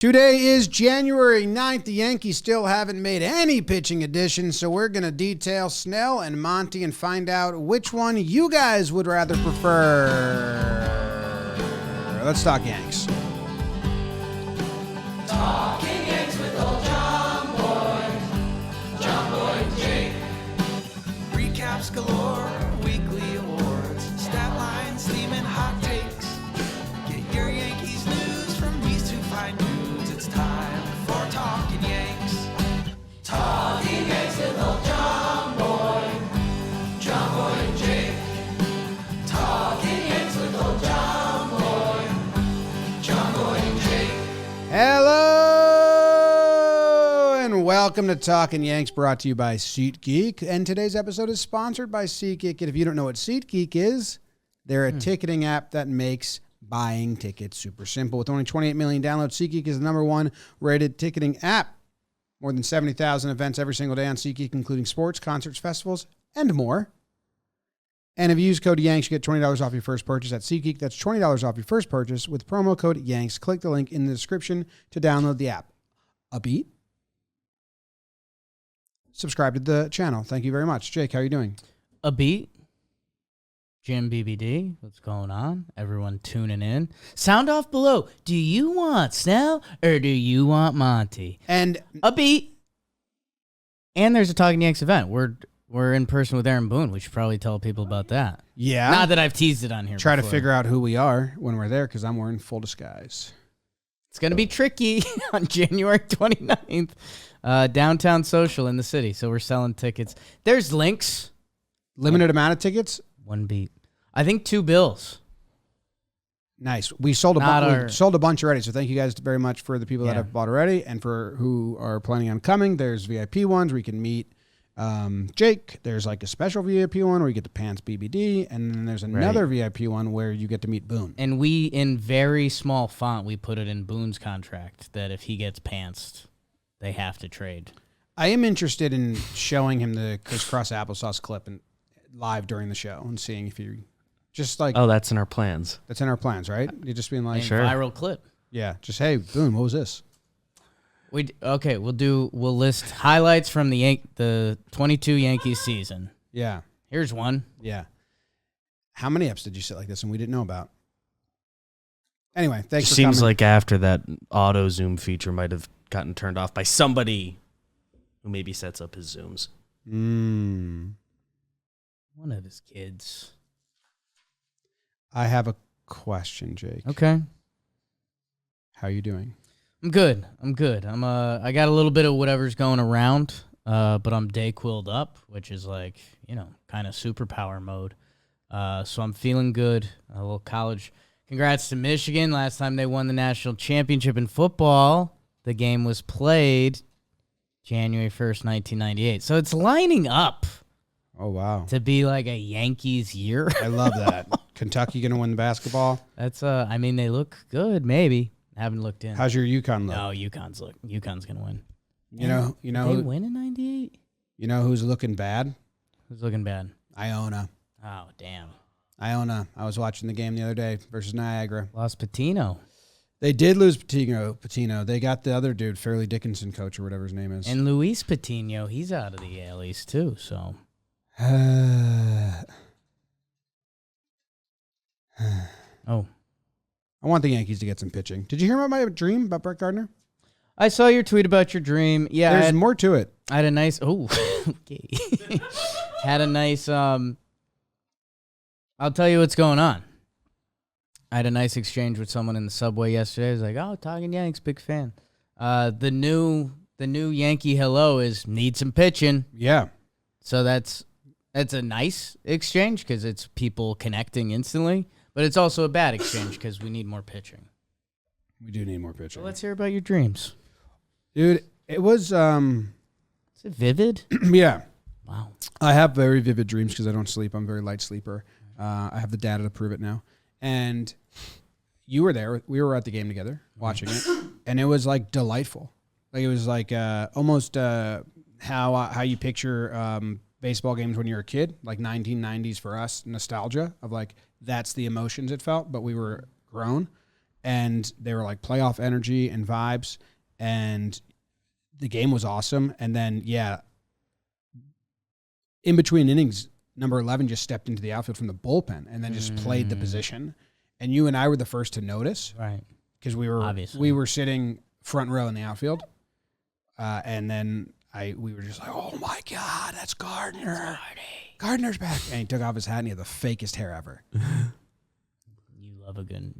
Today is January 9th. The Yankees still haven't made any pitching additions, so we're going to detail Snell and Monty and find out which one you guys would rather prefer. Let's talk Yanks. Talking Yanks with old Jomboy, Jomboy and Jake. Recaps galore, weekly awards, stat lines, theme and hot takes. Get your Yankees news from these two fine dudes. It's time for Talkin' Yanks. Talking Yanks with old Jomboy, Jomboy and Jake. Talking Yanks with old Jomboy, Jomboy and Jake. Hello and welcome to Talkin' Yanks, brought to you by SeatGeek. And today's episode is sponsored by SeatGeek. And if you don't know what SeatGeek is, they're a ticketing app that makes buying tickets super simple. With only 28 million downloads, SeatGeek is the #1 rated ticketing app. More than 70,000 events every single day on SeatGeek, including sports, concerts, festivals, and more. And if you use code YANKS, you get $20 off your first purchase at SeatGeek. That's $20 off your first purchase with promo code YANKS. Click the link in the description to download the app. A beat? Subscribe to the channel. Thank you very much. Jake, how are you doing? A beat. Jim BBD, what's going on? Everyone tuning in. Sound off below. Do you want Snell or do you want Monty? And A beat. And there's a Talking Yanks event. We're in person with Aaron Boone. We should probably tell people about that. yeah, Not that I've teased it on here try to before. figure out who we are when we're there because I'm wearing full disguise. It's going to be tricky on January 29th. Downtown social in the city. So we're selling tickets. There's links. Limited amount of tickets. One beat. I think 2 bills. Nice. We sold a Not our- we sold a bunch already, so thank you guys very much for the people that Yeah. have bought already, and for who are planning on coming. There's VIP ones where you can meet Jake. There's like a special VIP one where you get to pants BBD, and then there's another VIP one where you get to meet Boone. And we, in very small font, we put it in Boone's contract that if he gets pantsed, they have to trade. I am interested in showing him the crisscross applesauce clip and live during the show and seeing if he just like that's in our plans. that's in our plans, right? You're just being like, And Sure. viral clip. yeah, just hey, Boone, what was this? We'll list highlights from the 22 Yankees season. Yeah, Here's one. yeah. How many eps did you sit like this and we didn't know about? Anyway, thanks for Seems coming. like after that auto zoom feature might have gotten turned off by somebody who maybe sets up his zooms. One of his kids. I have a question, Jake. Okay. How are you doing? I'm good. I got a little bit of whatever's going around, but I'm day-quilled up, which is like, kind of superpower mode. So I'm feeling good. A little college. Congrats to Michigan. Last time they won the national championship in football, the game was played January 1st, 1998. So it's lining up Oh, wow. to be like a Yankees year. I love that. Kentucky going to win the basketball. That's they look good, maybe. Haven't looked in. How's your UConn look? No, UConn's going to win. You know, They win in 98? you know who's looking bad? Who's looking bad? Iona. Oh, damn. Iona. I was watching the game the other day versus Niagara. Lost Patino. They did lose Patino. They got the other dude, Fairleigh Dickinson coach or whatever his name is. And Luis Patino, he's out of the AL East too, so. Oh. I want the Yankees to get some pitching. Did you hear about my dream about Brett Gardner? I saw your tweet about your dream. Yeah, There's more to it. I had a nice, okay. Had a nice, I'll tell you what's going on. I had a nice exchange with someone in the subway yesterday. I was like, oh, Talking Yanks, big fan. The new Yankee hello is need some pitching. Yeah. So that's a nice exchange because it's people connecting instantly, but it's also a bad exchange because we need more pitching. We do need more pitching. So let's hear about your dreams. Dude, it was, Is it vivid? yeah. Wow. I have very vivid dreams because I don't sleep. I'm a very light sleeper. I have the data to prove it now. And you were there. We were at the game together watching it, and it was like delightful. Like it was like almost how you picture baseball games when you're a kid, like 1990s for us, nostalgia of like that's the emotions it felt, but we were grown. and they were like playoff energy and vibes, and the game was awesome. And then, in between innings, number 11 just stepped into the outfield from the bullpen and then just played the position. And you and I were the first to notice. Right. Because we were sitting front row in the outfield. And then we were just like, oh, my God, that's Gardner. Gardner's back. And he took off his hat and he had the fakest hair ever. You love a good...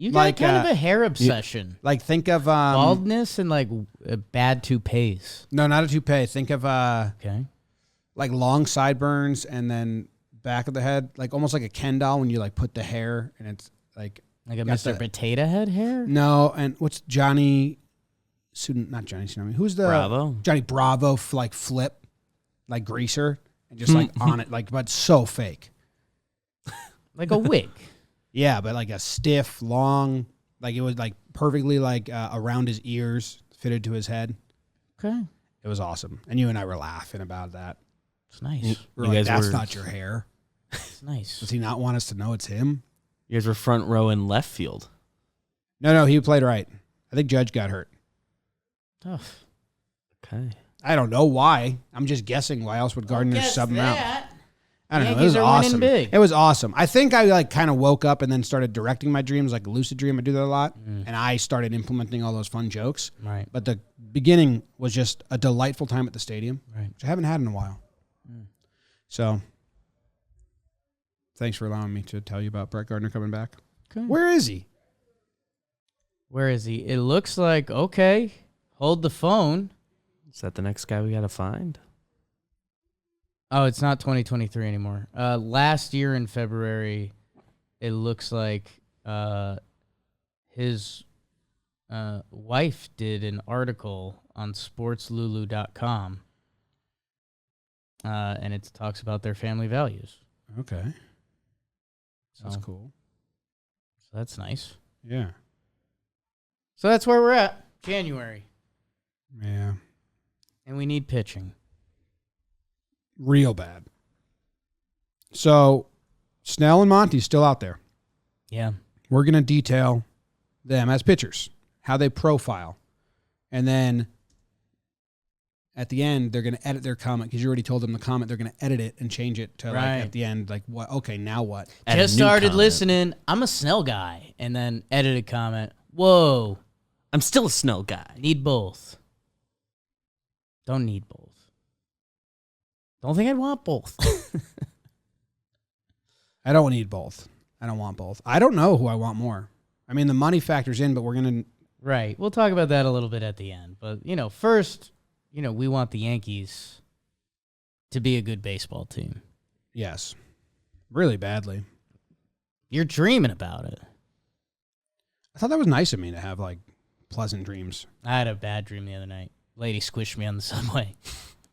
You got like, kind of a hair obsession. Like, think of... baldness and, like, bad toupees. No, not a toupee. Think of, okay, like, long sideburns and then back of the head. Like, almost like a Ken doll when you, like, put the hair and it's, like... Like a Mr. Potato Head hair? No, and what's Johnny... Not Johnny Tsunami. Who's the... Bravo. Johnny Bravo, like, flip. Like, greaser. And just, like, on it. Like, but so fake. Like a wig. Yeah, but like a stiff, long, like it was like perfectly like around his ears, fitted to his head. Okay. It was awesome. And you and I were laughing about that. It's nice. We're like, that's not your hair. It's nice. Does he not want us to know it's him? You guys were front row in left field. No, he played right. I think Judge got hurt. Tough. Okay. I don't know why. I'm just guessing. Why else would Gardner sub him out? I don't know. It was awesome. Big. It was awesome. I think I like kind of woke up and then started directing my dreams, like a lucid dream. I do that a lot. And I started implementing all those fun jokes. Right. But the beginning was just a delightful time at the stadium, right, which I haven't had in a while. So thanks for allowing me to tell you about Brett Gardner coming back. Okay. Where is he? Where is he? It looks like, okay, hold the phone. Is that the next guy we got to find? Oh, it's not 2023 anymore. Last year in February, it looks like his wife did an article on sportslulu.com, and it talks about their family values. Okay. That's So- cool. So that's nice. Yeah. So that's where we're at, January. Yeah. And we need pitching. Real bad. So Snell and Monty's still out there. Yeah. We're going to detail them as pitchers, how they profile. And then at the end, they're going to edit their comment because you already told them the comment. They're going to edit it and change it to like at the end, like, what? Okay, now what? Just started listening. I'm a Snell guy. And then edited comment. Whoa. I'm still a Snell guy. Need both. Don't need both. Don't think I'd want both. I don't need both. I don't want both. I don't know who I want more. I mean, the money factors in, but we're going to... Right. We'll talk about that a little bit at the end. But, first, we want the Yankees to be a good baseball team. Yes. Really badly. You're dreaming about it. I thought that was nice of me to have, like, pleasant dreams. I had a bad dream the other night. Lady squished me on the subway.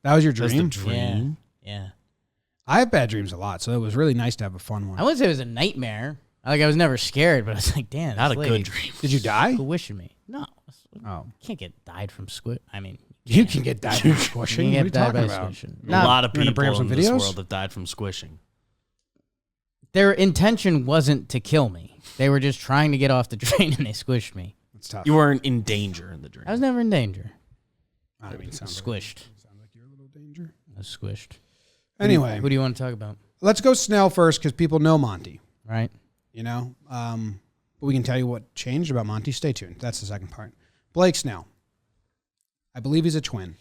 That was your dream? That's the dream? Yeah. I have bad dreams a lot, so it was really nice to have a fun one. I wouldn't say it was a nightmare. Like, I was never scared, but I was like, damn, Not this a lady good dream. Did you die? Wishing me. No. Oh. Can't get died from squish. I mean, You can get died from squishing. you What are can you get died talking by about? squishing. A lot of you wanna people bring up some in this videos? world have died from squishing. Their intention wasn't to kill me. They were just trying to get off the train, and they squished me. It's tough. You weren't in danger in the dream. I was never in danger. I mean, sounds Squished. like you're a little danger. I was squished. Anyway, Who do you want to talk about? let's go Snell first because people know Monty. Right? But we can tell you what changed about Monty. Stay tuned. That's the second part. Blake Snell. I believe he's a twin.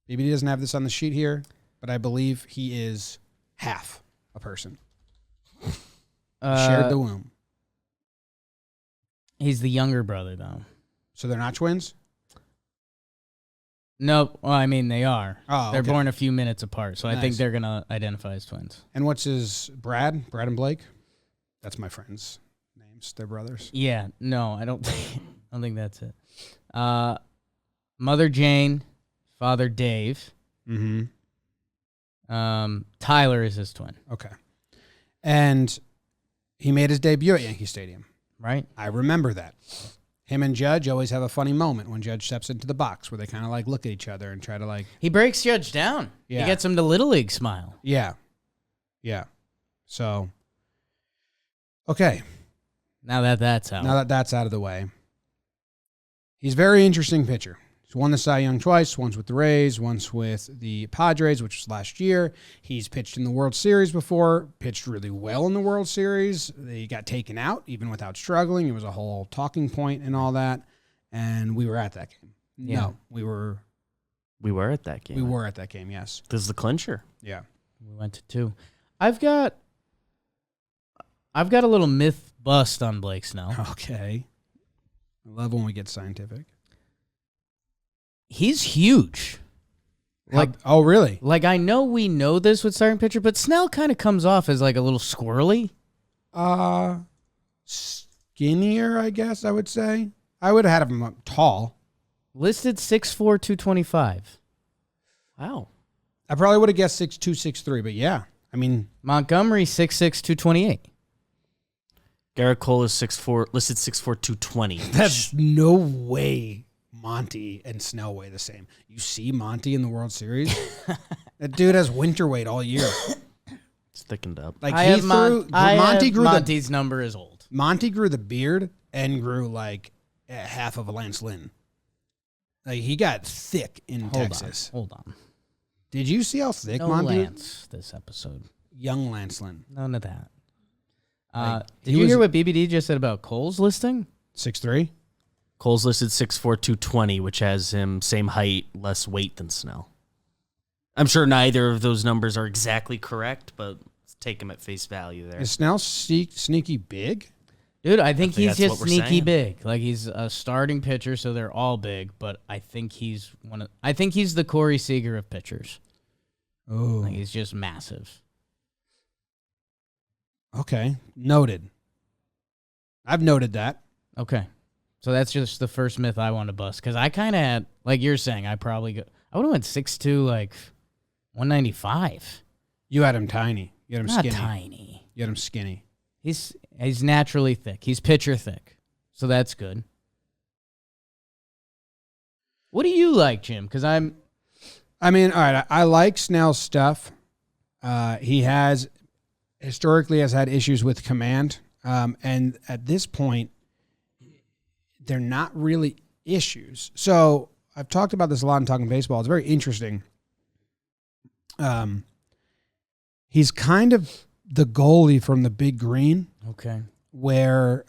Maybe he doesn't have this on the sheet here, but I believe he is half a person. Shared the womb. He's the younger brother, though. So they're not twins? Nope. Well, I mean, they are. Oh, They're okay. born a few minutes apart, so I think Nice. they're going to identify as twins. And what's his Brad? Brad and Blake? That's my friends' names. They're brothers. Yeah. No, I don't think that's it. Mother Jane, father Dave. Mm-hmm. Tyler is his twin, Okay. And he made his debut at Yankee Stadium. right? I remember that. Him and Judge always have a funny moment when Judge steps into the box where they kind of like look at each other and try to like, He breaks Judge down. Yeah. He gets him to Little League smile. yeah. Yeah. So, okay. Now that that's out. Now that that's out of the way. He's a very interesting pitcher. He's won the Cy Young twice, once with the Rays, once with the Padres, which was last year. He's pitched in the World Series before, pitched really well in the World Series. He got taken out, even without struggling. It was a whole talking point and all that. And we were at that game. Yeah. No, we were at that game. We were at that game, yes. This is the clincher. Yeah. We went to 2. I've got a little myth bust on Blake Snell. Okay. I love when we get scientific. He's huge. Oh, really? Like, I know we know this with starting pitcher, but Snell kind of comes off as like a little squirrely. Skinnier, I guess I would say. I would have had him up tall. Listed 6'4", 225. Wow. I probably would have guessed 6'2", 6'3", but yeah. I mean, Montgomery 6'6", 228. Garrett Cole is 6'4", listed 6'4", 220. that's no way Monty and Snell weigh the same. You see Monty in the World Series? That dude has winter weight all year. It's thickened up. Like Monty's number is old. Monty grew the beard and grew like half of a Lance Lynn. Like he got thick in Texas. Hold on. Did you see how thick No Monty? Lance this episode. Young Lance Lynn. None of that. Like, did you hear what BBD just said about Cole's listing? 6'3"? Cole's listed 6'4", 220, which has him same height, less weight than Snell. I'm sure neither of those numbers are exactly correct, but let's take him at face value there. Is Snell sneaky big? Dude, I think he's that's just what we're sneaky saying. big. Like he's a starting pitcher, so they're all big. But I think he's the Corey Seager of pitchers. Oh, Like he's just massive. okay. Noted. I've noted that. Okay, so that's just the first myth I want to bust because I kind of had, like you're saying, I would have went 6'2", like 195. You had him tiny. You had him Not skinny. tiny. You had him skinny. He's naturally thick. He's pitcher thick, so that's good. What do you like, Jim? Because I mean, all right, I like Snell's stuff. He has historically had issues with command, and at this point, they're not really issues. So I've talked about this a lot in Talking Baseball. It's very interesting. He's kind of the goalie from the Big Green. Okay. Where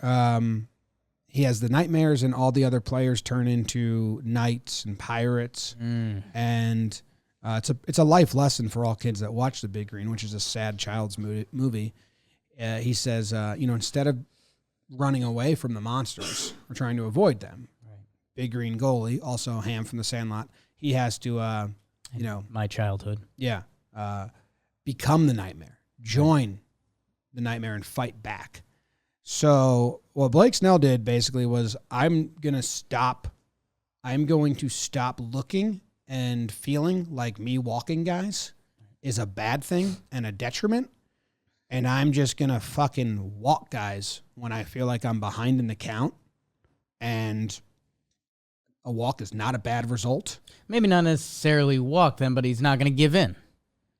he has the nightmares and all the other players turn into knights and pirates. And it's a life lesson for all kids that watch the Big Green, which is a sad child's movie. He says, instead of running away from the monsters, we're trying to avoid them. Right. Big Green goalie, also Ham from the Sandlot. He has to, my childhood. Yeah. Become the nightmare. Join the nightmare and fight back. So what Blake Snell did basically was I'm going to stop looking and feeling like me walking guys is a bad thing and a detriment. And I'm just going to fucking walk guys when I feel like I'm behind in the count. And a walk is not a bad result. Maybe not necessarily walk them, but he's not going to give in.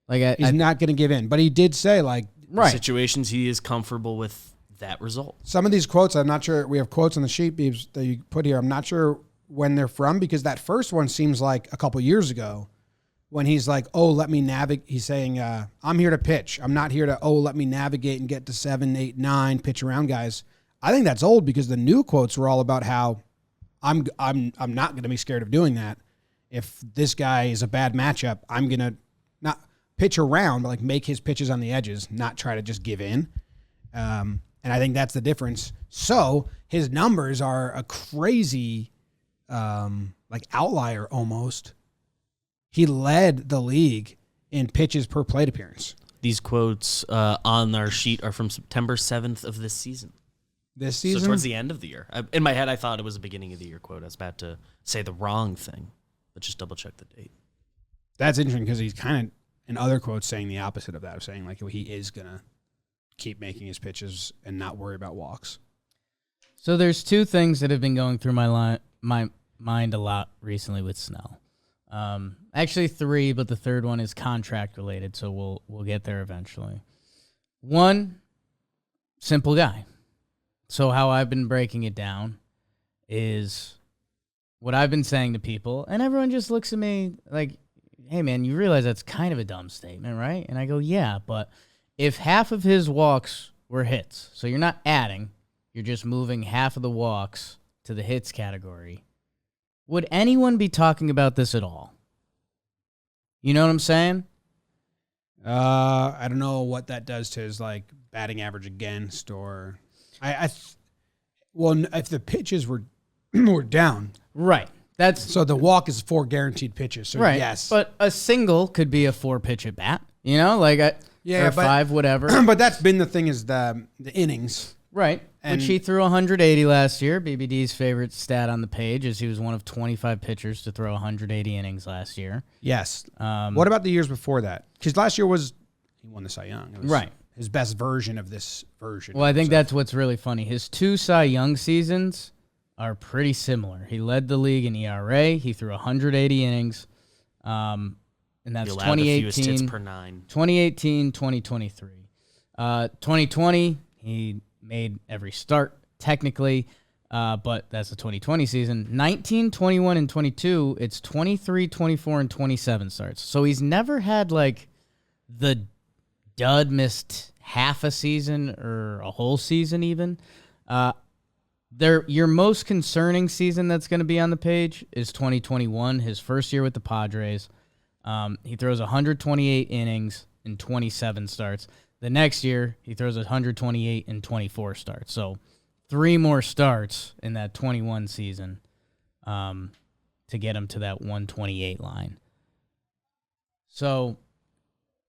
Like he's not going to give in. But he did say, like, right. Situations he is comfortable with that result. Some of these quotes, I'm not sure. We have quotes on the sheet, Beebs, that you put here. I'm not sure when they're from because that first one seems like a couple years ago when he's like, oh, let me navigate. He's saying, I'm here to pitch. I'm not here to, let me navigate and get to 7, 8, 9, pitch around guys. I think that's old because the new quotes were all about how I'm not going to be scared of doing that. If this guy is a bad matchup, I'm going to not pitch around, but like make his pitches on the edges, not try to just give in. And I think that's the difference. So his numbers are a crazy, outlier almost. He led the league in pitches per plate appearance. These quotes on our sheet are from September 7th of this season. This season? So towards the end of the year. In my head, I thought it was a beginning of the year quote. I was about to say the wrong thing, but just double check the date. That's interesting because he's kind of, in other quotes, saying the opposite of that, of saying like he is going to keep making his pitches and not worry about walks. So there's two things that have been going through my mind a lot recently with Snell. Actually three, but the third one is contract related, so we'll get there eventually. One, simple guy. So how I've been breaking it down is what I've been saying to people, and everyone just looks at me like, hey, man, you realize that's kind of a dumb statement, right? And I go, yeah, but if half of his walks were hits, so you're not adding, you're just moving half of the walks to the hits category, would anyone be talking about this at all? You know what I'm saying? I don't know what that does to his like batting average against, or if the pitches were down, Right. That's so the walk is 4 guaranteed pitches. So right. yes, But a single could be a 4-pitch at bat. You know, like or 5, whatever. but that's been the thing is the innings. Right. And Which he threw 180 last year. BBD's favorite stat on the page is he was one of 25 pitchers to throw 180 innings last year. Yes. What about the years before that? Because last year he won the Cy Young. It was Right. his best version of this version. Well, I think that's what's really funny. His 2 Cy Young seasons are pretty similar. He led the league in ERA. He threw 180 innings. And that's He allowed the fewest hits 2018, per 9. 2018, 2023. 2020, he made every start technically, but that's the 2020 season. 19, 21, and 22, it's 23, 24, and 27 starts. So he's never had like the dud missed half a season or a whole season even. Your most concerning season that's going to be on the page is 2021, his first year with the Padres. He throws 128 innings in 27 starts. The next year, he throws 128 in 24 starts. So 3 more starts in that 21 season to get him to that 128 line. So,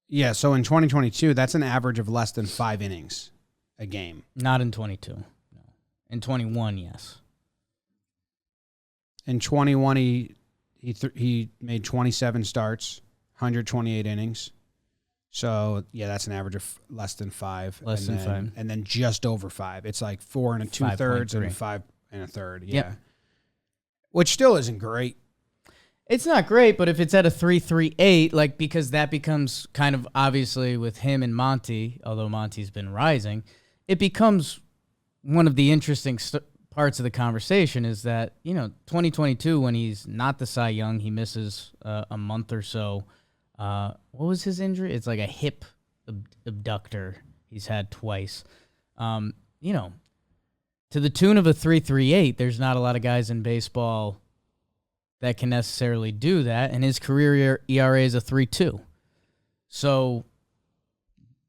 yeah. So in 2022, that's an average of less than 5 innings a game. not in 22. No. In 21, yes. In 21, he made 27 starts, 128 innings. So, yeah, that's an average of less than 5. Less than 5. And then just over 5. It's like 4 2/3 and 5 1/3. Yeah. Yep. Which still isn't great. It's not great, but if it's at a 3.38, like because that becomes kind of obviously with him and Monty, although Monty's been rising, it becomes one of the interesting parts of the conversation is that, 2022, when he's not the Cy Young, he misses a month or so. What was his injury? It's like a hip abductor he's had twice. To the tune of a 3.38, there's not a lot of guys in baseball that can necessarily do that, and his career ERA is a 3.2. So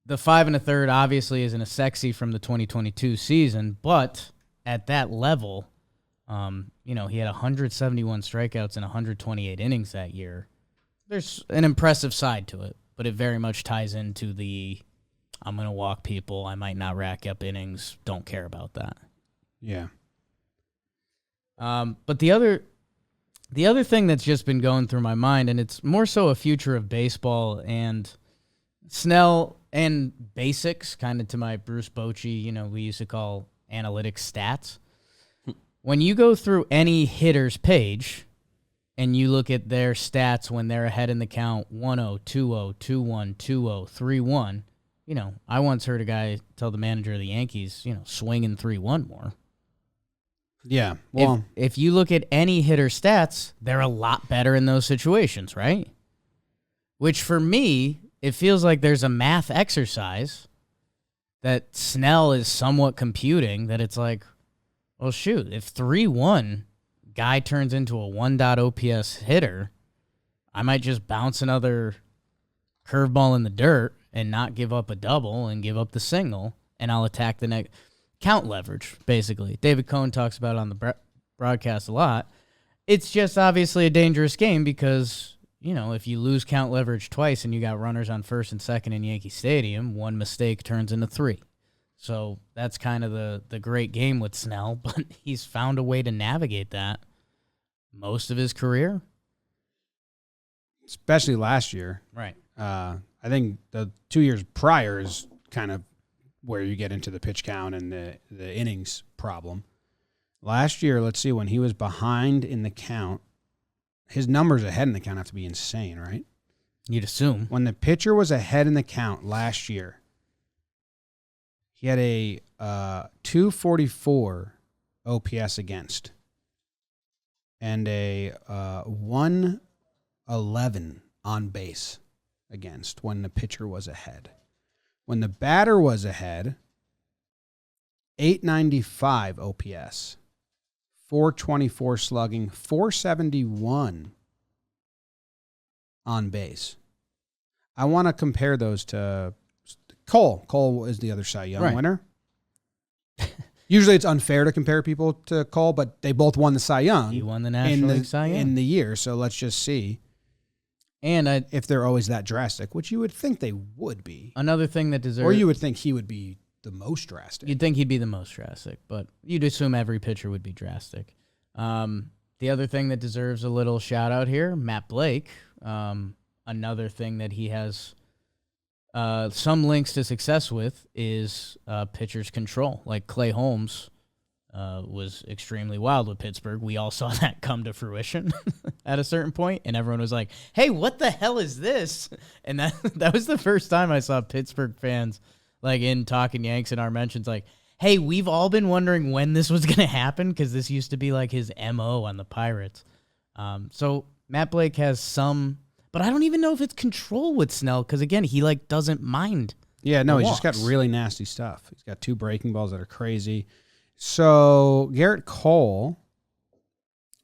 the 5 1/3 obviously isn't a sexy from the 2022 season, but at that level, he had 171 strikeouts and 128 innings that year. There's an impressive side to it, but it very much ties into the I'm going to walk people, I might not rack up innings, don't care about that. Yeah. But the other thing that's just been going through my mind, and it's more so a future of baseball and Snell and basics, kind of to my Bruce Bochy, we used to call analytics stats. When you go through any hitter's page and you look at their stats when they're ahead in the count 1-0, 2-0, 2-1, 2-0, 3-1, I once heard a guy tell the manager of the Yankees, swinging 3-1 more. Yeah. Well, if you look at any hitter stats, they're a lot better in those situations, right? Which for me, it feels like there's a math exercise that Snell is somewhat computing that it's like, well, shoot, if 3-1 guy turns into a 1.0 OPS hitter, I might just bounce another curveball in the dirt and not give up a double and give up the single, and I'll attack the next. Count leverage, basically. David Cohn talks about it on the broadcast a lot. It's just obviously a dangerous game because, if you lose count leverage twice and you got runners on first and second in Yankee Stadium, one mistake turns into 3. So that's kind of the great game with Snell, but he's found a way to navigate that most of his career. especially last year. Right. I think the 2 years prior is kind of where you get into the pitch count and the innings problem. Last year, let's see, when he was behind in the count, his numbers ahead in the count have to be insane, right? You'd assume. When the pitcher was ahead in the count last year, he had a 244 OPS against and a 111 on base against when the pitcher was ahead. When the batter was ahead, 895 OPS, 424 slugging, 471 on base. I want to compare those to Cole. Cole is the other Cy Young winner. Usually it's unfair to compare people to Cole, but they both won the Cy Young. He won the National League Cy Young in the year, so let's just see. And if they're always that drastic, which you would think they would be. Another thing that deserves... Or you would think he would be the most drastic. You'd think he'd be the most drastic, but you'd assume every pitcher would be drastic. The other thing that deserves a little shout-out here, Matt Blake, another thing that he has some links to success with is pitcher's control. Like Clay Holmes was extremely wild with Pittsburgh. We all saw that come to fruition at a certain point, and everyone was like, hey, what the hell is this? And that was the first time I saw Pittsburgh fans, like in Talkin' Yanks in our mentions, like, hey, we've all been wondering when this was going to happen because this used to be like his MO on the Pirates. So Matt Blake has some... But I don't even know if it's control with Snell because, again, he, like, doesn't mind. Yeah, no, he's just got really nasty stuff. He's got 2 breaking balls that are crazy. So Garrett Cole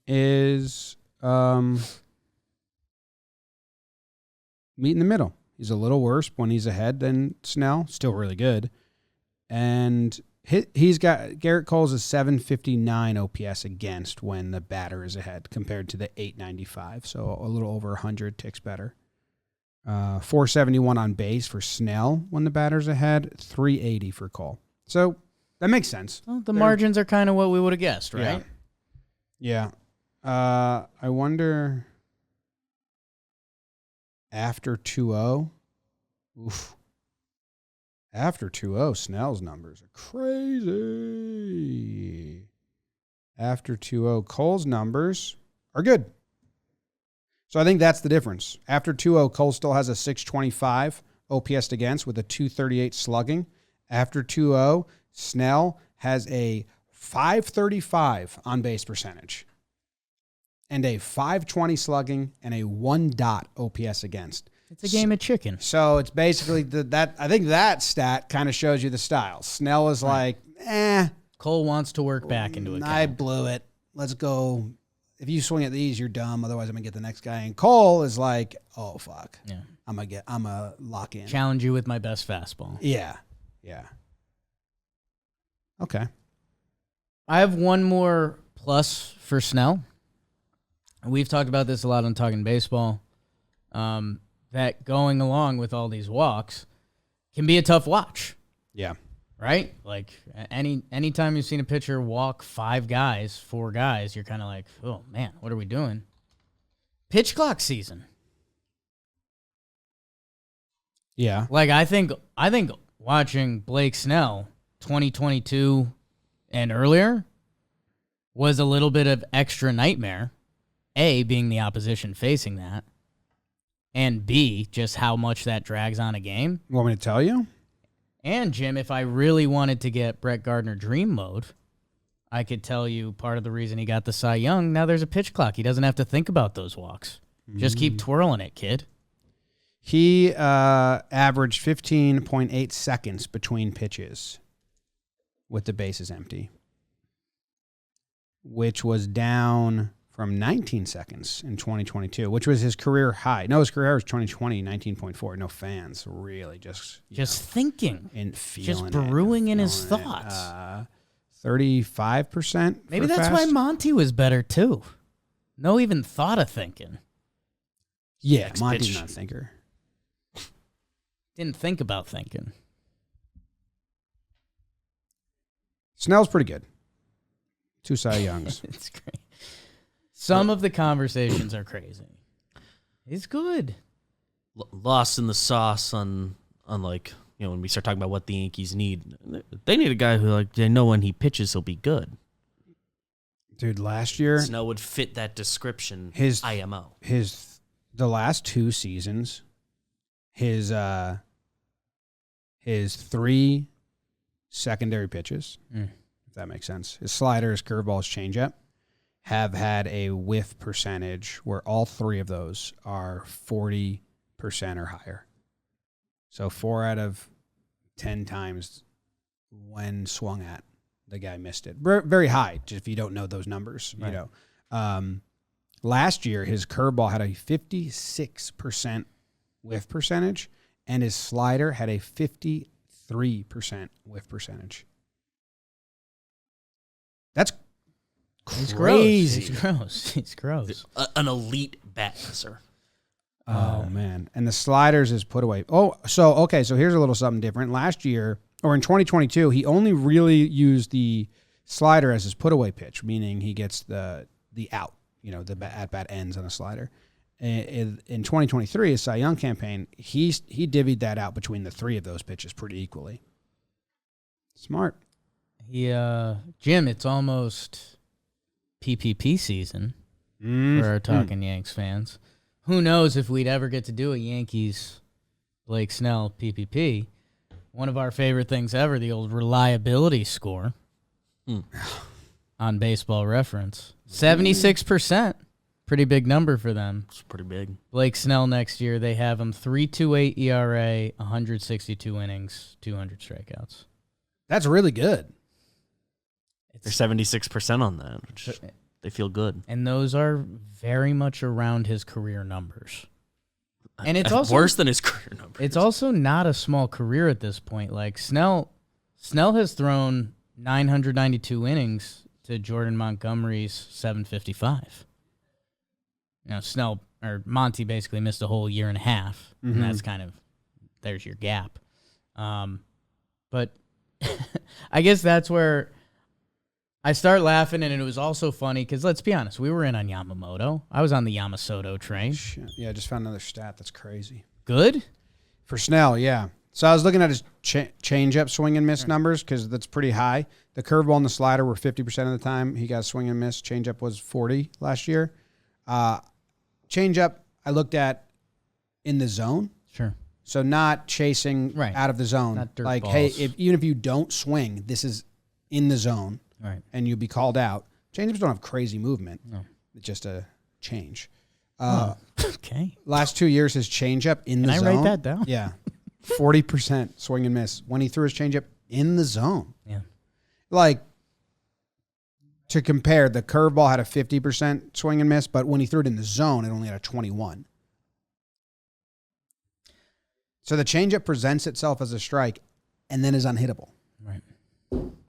is meet in the middle. He's a little worse when he's ahead than Snell. Still really good. And he's got Garrett Cole's a 759 OPS against when the batter is ahead compared to the 895. So a little over 100 ticks better. 471 on base for Snell when the batter's ahead. 380 for Cole. So that makes sense. Well, the margins are kind of what we would have guessed, right? Yeah. I wonder after 2-0. Oof. After 2-0, Snell's numbers are crazy. After 2-0, Cole's numbers are good. So I think that's the difference. After 2-0, Cole still has a 625 OPS against with a 238 slugging. After 2-0, Snell has a 535 on-base percentage and a 520 slugging and a 1 OPS against. It's a game of chicken. So it's basically that. I think that stat kind of shows you the style. Snell is like, Cole wants to work back into it. I blew it. Let's go. If you swing at these, you're dumb. Otherwise, I'm gonna get the next guy. And Cole is like, oh fuck. Yeah. I'm gonna lock in. Challenge you with my best fastball. Yeah. Okay. I have one more plus for Snell. We've talked about this a lot on Talking Baseball. That going along with all these walks can be a tough watch. Yeah. Right? Like anytime you've seen a pitcher walk 4 guys, you're kind of like, oh man, what are we doing? Pitch clock season. Yeah. Like I think watching Blake Snell 2022 and earlier was a little bit of extra nightmare. A, being the opposition facing that. And B, just how much that drags on a game. You want me to tell you? And, Jim, if I really wanted to get Brett Gardner dream mode, I could tell you part of the reason he got the Cy Young. Now there's a pitch clock. He doesn't have to think about those walks. Just keep twirling it, kid. He averaged 15.8 seconds between pitches with the bases empty, which was down from 19 seconds in 2022, which was his career high. No, his career high was 2020, 19.4. No fans, really, just thinking. And feeling just brewing in his feeling thoughts. 35%. Maybe that's why Monty was better, too. No even thought of thinking. Yeah, Monty's not a thinker. Didn't think about thinking. Snell's pretty good. 2 Cy Youngs. It's great. Some of the conversations are crazy. He's good. Lost in the sauce on like, you know, when we start talking about what the Yankees need. They need a guy who, like, they know when he pitches, he'll be good. Dude, last year, Snell would fit that description. His IMO. The last 2 seasons, his 3 secondary pitches, if that makes sense. His slider, his curveball, his changeup have had a whiff percentage where all three of those are 40% or higher. So 4 out of 10 times when swung at, the guy missed it. Very high, just if you don't know those numbers. Right. You know, last year his curveball had a 56% whiff percentage, and his slider had a 53% whiff percentage. That's crazy. It's gross. It's gross. An elite bat misser. Oh, man. And the sliders is put away. Oh, so here's a little something different. Last year, or in 2022, he only really used the slider as his put away pitch, meaning he gets the out, you know, the at-bat ends on a slider. In 2023, his Cy Young campaign, he divvied that out between the three of those pitches pretty equally. Smart. Jim, it's almost PPP season for our Talkin' Yanks fans. Who knows if we'd ever get to do a Yankees Blake Snell PPP. One of our favorite things ever, the old reliability score on Baseball Reference. 76%. Pretty big number for them. It's pretty big. Blake Snell next year, they have him 3.28 ERA, 162 innings, 200 strikeouts. That's really good. They're 76% on that, which they feel good. And those are very much around his career numbers. And it's also worse than his career numbers. It's also not a small career at this point. Like Snell has thrown 992 innings to Jordan Montgomery's 755. You know, Monty basically missed a whole year and a half, and that's kind of, there's your gap. But I guess that's where I start laughing, and it was also funny because, let's be honest, we were in on Yamamoto. I was on the Yamamoto train. Shit. Yeah, I just found another stat that's crazy. Good? For Snell, yeah. So I was looking at his change-up swing and miss numbers because that's pretty high. The curveball and the slider were 50% of the time. He got a swing and miss. Change-up was 40 last year. Change-up, I looked at in the zone. Sure. So not chasing out of the zone. Not dirt like, balls. hey, even if you don't swing, this is in the zone. Right. And you'll be called out. Change-ups don't have crazy movement. No. It's just a change. Okay. Last 2 years, his changeup in the Can I zone. write that down? Yeah. 40% swing and miss when he threw his changeup in the zone. Yeah. Like, to compare, the curveball had a 50% swing and miss, but when he threw it in the zone, it only had a 21. So the changeup presents itself as a strike and then is unhittable. Right.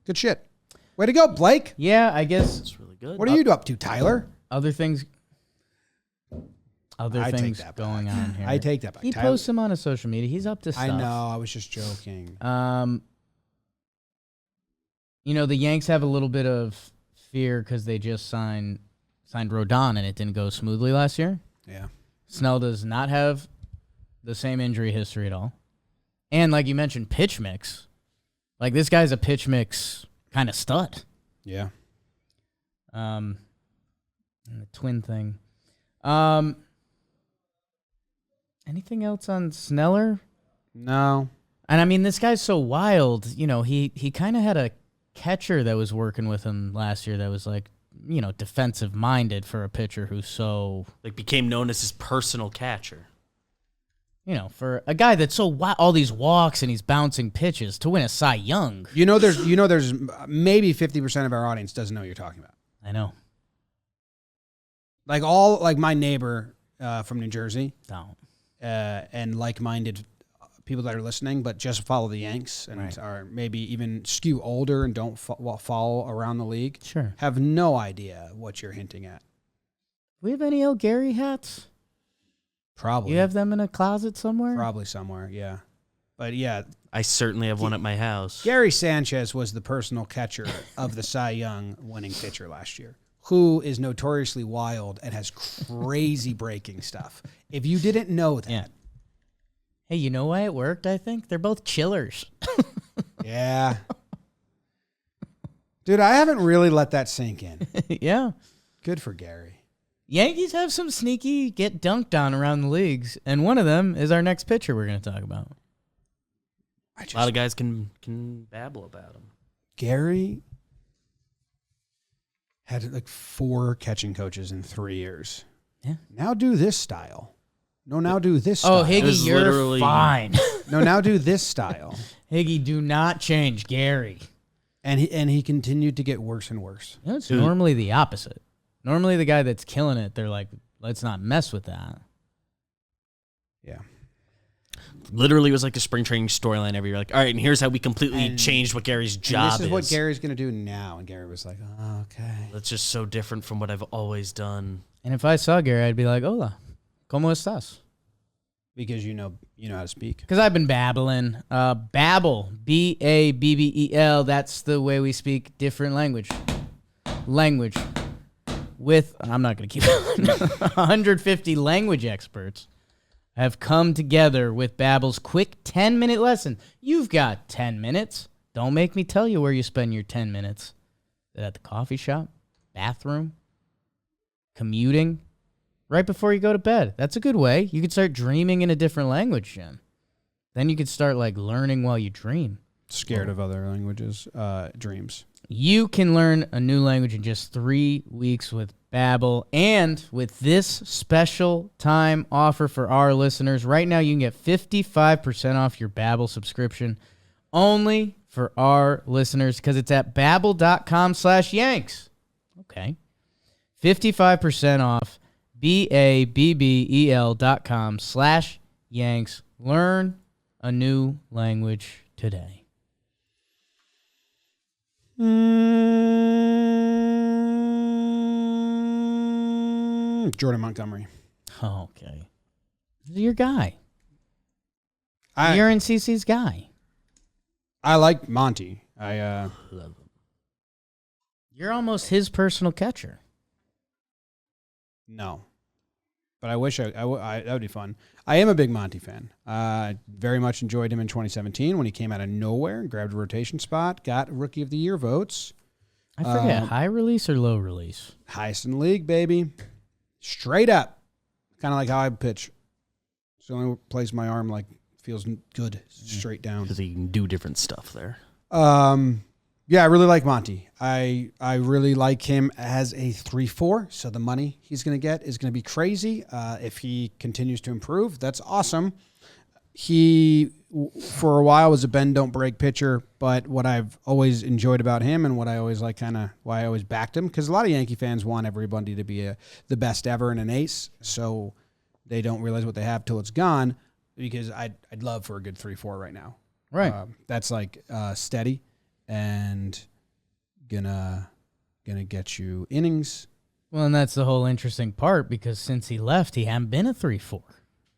Good shit. Way to go, Blake. Yeah, I guess It's really good. What are you up to, Tyler? other things I take things that going back. on here. I take that back. He Tyler- posts them on his social media. He's up to stuff. I know. I was just joking. You know, the Yanks have a little bit of fear because they just signed Rodon and it didn't go smoothly last year. Yeah. Snell does not have the same injury history at all. And like you mentioned, pitch mix. Like this guy's a pitch mix kind of stud. Yeah. And the twin thing. Anything else on Sneller? No. And I mean, this guy's so wild. You know, he kind of had a catcher that was working with him last year that was like, you know, defensive minded for a pitcher who's so, Like became known as his personal catcher. you know, for a guy that's so wild, all these walks and he's bouncing pitches to win a Cy Young. There's maybe 50% of our audience doesn't know what you're talking about. I know. Like my neighbor from New Jersey, Don't. and like-minded people that are listening, but just follow the Yanks and Right. are maybe even skew older and don't follow around the league. Sure. Have no idea what you're hinting at. We have any El Gary hats? Probably. You have them in a closet somewhere? Probably somewhere, yeah. But yeah, I certainly have one at my house. Gary Sanchez was the personal catcher of the Cy Young winning pitcher last year, who is notoriously wild and has crazy breaking stuff. If you didn't know that, Yeah. Hey, you know why it worked, I think? They're both chillers. yeah. Dude, I haven't really let that sink in. Yeah. Good for Gary. Yankees have some sneaky get dunked on around the leagues, and one of them is our next pitcher we're going to talk about. A lot of guys can babble about him. Gary had like 4 catching coaches in 3 years. Yeah. Now do this style. No, now do this style. Oh, Higgy, you're literally- fine. No, now do this style. Higgy, do not change Gary. And he continued to get worse and worse. You know, it's normally the opposite. Normally the guy that's killing it, they're like, let's not mess with that. Yeah. Literally was like a spring training storyline every year. Like, all right, and here's how we completely changed what Gary's job is. This is what Gary's going to do now. And Gary was like, oh, okay. That's just so different from what I've always done. And if I saw Gary, I'd be like, hola, ¿cómo estás? Because you know how to speak. Because I've been babbling. Babble, B-A-B-B-E-L, that's the way we speak different language. With, I'm not going to keep it, 150 language experts have come together with Babble's quick 10-minute lesson. You've got 10 minutes. Don't make me tell you where you spend your 10 minutes. Is it at the coffee shop, bathroom, commuting, right before you go to bed? That's a good way. You could start dreaming in a different language, Jim. Then you could start like learning while you dream. Scared of other languages, dreams. You can learn a new language in just 3 weeks with Babbel, and with this special time offer for our listeners, right now you can get 55% off your Babbel subscription only for our listeners because it's at babbel.com/Yanks. Okay. 55% off, BABBEL.com/Yanks. Learn a new language today. Jordan Montgomery. Oh, okay. Your guy. I You're in CC's guy. like Monty. I You're almost his personal catcher. no, but I wish that would be fun. I am a big Monty fan. Very much enjoyed him in 2017 when he came out of nowhere and grabbed a rotation spot, got Rookie of the Year votes. I forget, high release or low release? Highest in the league, baby. Straight up. Kind of like how I pitch. It's the only place my arm like feels good, straight down. Because he can do different stuff there. Yeah, I really like Monty. I really like him as a 3-4, so the money he's going to get is going to be crazy. If he continues to improve, that's awesome. He, for a while, was a bend, don't break pitcher, but what I've always enjoyed about him and what I always like, kind of why I always backed him, because a lot of Yankee fans want everybody to be the best ever and an ace, so they don't realize what they have till it's gone, because I'd love for a good 3-4 right now. Right. That's like steady and gonna get you innings. Well, and that's the whole interesting part, because since he left, he hadn't been a 3-4.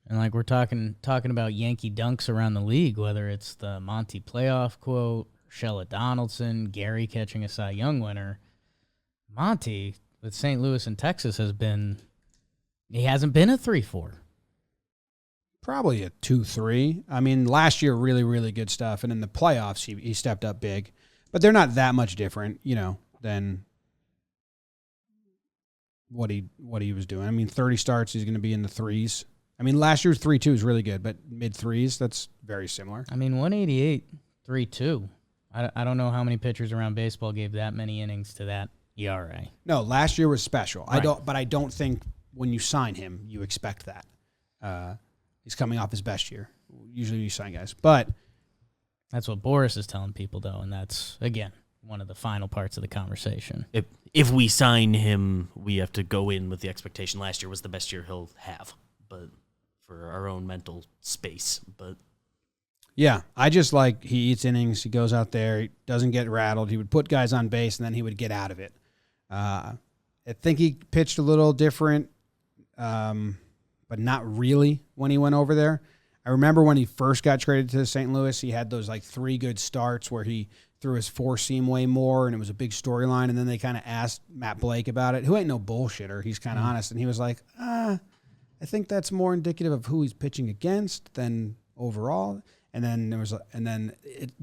And like we're talking about Yankee dunks around the league, whether it's the Monty playoff quote, Shella Donaldson, Gary catching a Cy Young winner. Monty with St. Louis and Texas hasn't been a 3-4. Probably a 2-3. I mean, last year, really, really good stuff. And in the playoffs, he stepped up big. But they're not that much different, than what he was doing. I mean, 30 starts, he's going to be in the threes. I mean, last year's 3-2 is really good, but mid-threes, that's very similar. I mean, 188, 3-2. I don't know how many pitchers around baseball gave that many innings to that ERA. No, last year was special. Right. I don't think when you sign him, you expect that. He's coming off his best year. Usually you sign guys. But that's what Boris is telling people, though, and that's, again, one of the final parts of the conversation. If we sign him, we have to go in with the expectation last year was the best year he'll have, but for our own mental space. But yeah, I just like he eats innings. He goes out there. He doesn't get rattled. He would put guys on base, and then he would get out of it. I think he pitched a little different, but not really when he went over there. I remember when he first got traded to St. Louis, he had those like 3 good starts where he threw his 4-seam way more, and it was a big storyline. And then they kind of asked Matt Blake about it, who ain't no bullshitter. He's kind of honest. And he was like, I think that's more indicative of who he's pitching against than overall. And then it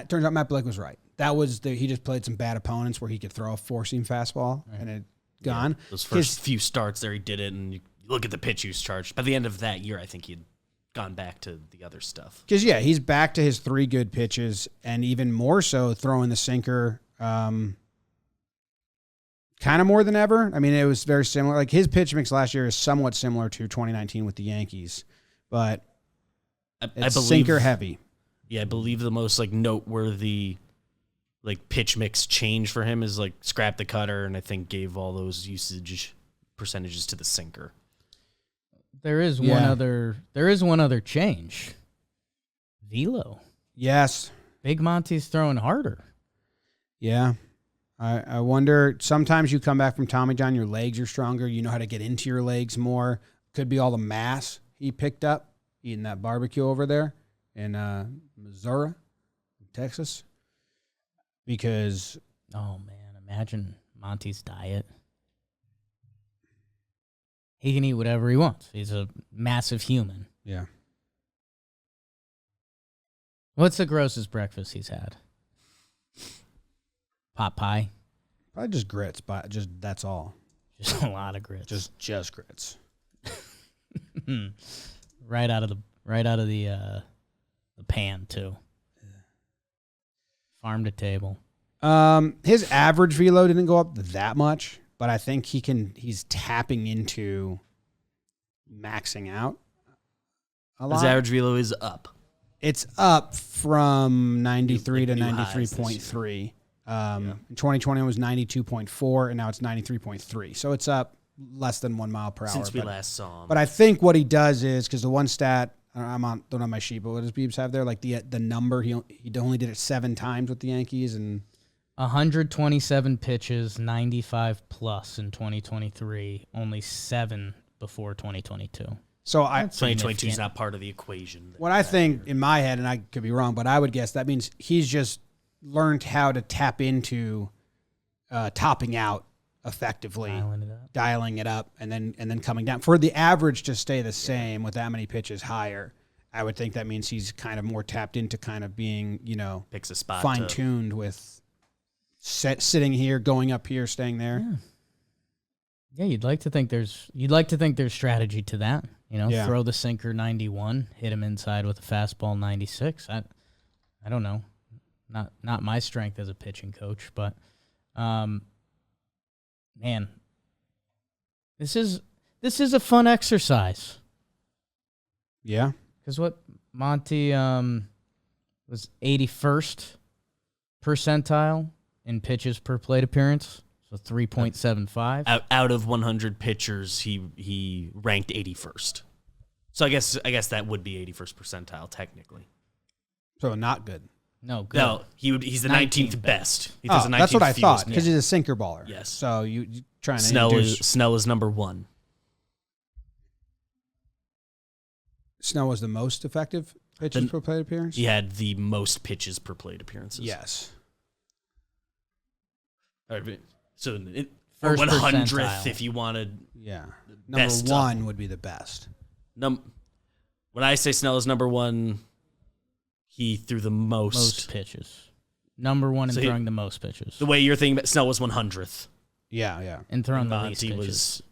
turns out Matt Blake was right. That was he just played some bad opponents where he could throw a 4-seam fastball and it gone. those first few starts there, he did it, and you look at the pitch use charged. By the end of that year, I think he'd gone back to the other stuff. Because, he's back to his 3 good pitches, and even more so throwing the sinker kind of more than ever. I mean, it was very similar. Like, his pitch mix last year is somewhat similar to 2019 with the Yankees, but it's I believe, sinker heavy. Yeah, I believe the most like noteworthy like pitch mix change for him is like scrap the cutter, and I think gave all those usage percentages to the sinker. There is one other change. Velo. Yes. Big Monty's throwing harder. Yeah. I wonder, sometimes you come back from Tommy John, your legs are stronger. You know how to get into your legs more. Could be all the mass he picked up eating that barbecue over there in Missouri, Texas. Because... Oh, man. Imagine Monty's diet. He can eat whatever he wants. He's a massive human. Yeah. What's the grossest breakfast he's had? Pot pie? Probably just grits, but that's all. Just a lot of grits. Just grits. right out of the pan too. Farm to table. His average velo didn't go up that much, but I think he's tapping into maxing out a lot. His average velo is up. It's up from 93 to New highs 93.3. In 2020 it was 92.4, and now it's 93.3. So it's up less than 1 mile per hour. Since we last saw him. But I think what he does is, because the one stat, don't have my sheet, but what does Beebs have there? Like the number, he only did it 7 times with the Yankees, and 127 pitches, 95 plus in 2023, only 7 before 2022. So 2022 is not part of the equation. What I think in my head, and I could be wrong, but I would guess that means he's just learned how to tap into topping out effectively, dialing it up, and then coming down. For the average to stay the same with that many pitches higher, I would think that means he's kind of more tapped into kind of being, picks a spot, fine-tuned with sitting here, going up here, staying there. Yeah, you'd like to think there's strategy to that. Throw the sinker 91, hit him inside with a fastball 96. I don't know. Not my strength as a pitching coach, but man, this is a fun exercise. Yeah. Because what Monty was 81st percentile in pitches per plate appearance, so 3.75. Out of 100 pitchers, he ranked 81st. So I guess that would be 81st percentile technically. So not good. No, good. No, he's the 19th best. He does that's what I thought, because he's a sinker baller. Yes. So you trying to Snell is number 1. Snell was the most effective pitches per plate appearance? He had the most pitches per plate appearances. Yes. All right, so First 100th percentile. if you wanted. Yeah. Number 1 would be the best. When I say Snell is number 1, he threw the most pitches. Number 1 in throwing the most pitches. The way you're thinking about Snell was 100th. Yeah. And throwing the Monty least pitches. was